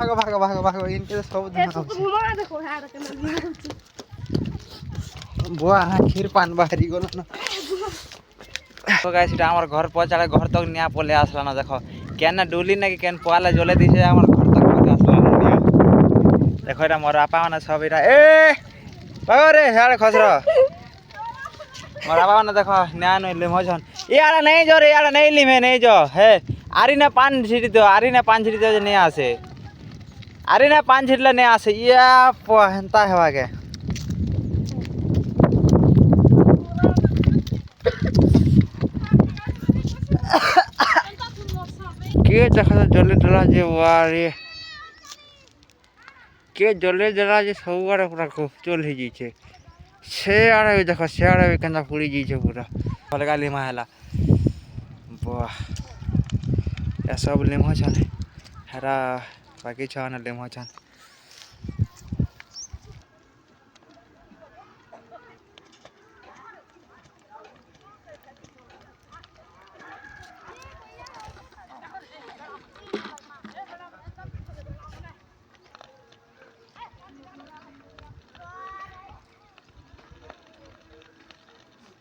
भागो भागो भागो भागो इनके सब बुआ खीर पान बाहरी गलो ना तो गाइस এটা আমার ঘর পৌঁছালে ঘর তক নিয়া পলে আসলা না দেখো কেন ডুলি নাকি কেন পোয়ালে জ্বলে দিছে আমার ঘর তক পৌঁছে আসলা না নিয়া দেখো এটা মোর আপা মানে সব এটা এ বাবা রে হাড় খসর मोर बाबा ने देखो नया नई मजन यार नहीं जो रे यार नहीं लिमे नहीं जो है आरी ने पान छिटी दो आरी ने पान छिटी दो नहीं आसे आरी ने पान छिटले नहीं आसे या हेंता हेवा के के देखो जले जला जे वारे के जले जला जे सबुआरे पूरा चल ही जाइछे से आड़े देखो से आड़े केंदा पुड़ी जाइछे पूरा अलगा लिमा हैला वाह या सब लिमा छन हेरा बाकी छन लिमा छन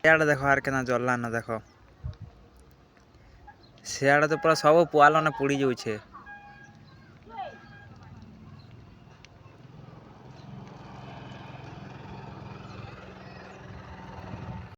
सियाड़ा देखो आर केना जलला ना देखो सियाड़ा तो पूरा सब पुआल ने पुड़ी जाउछे।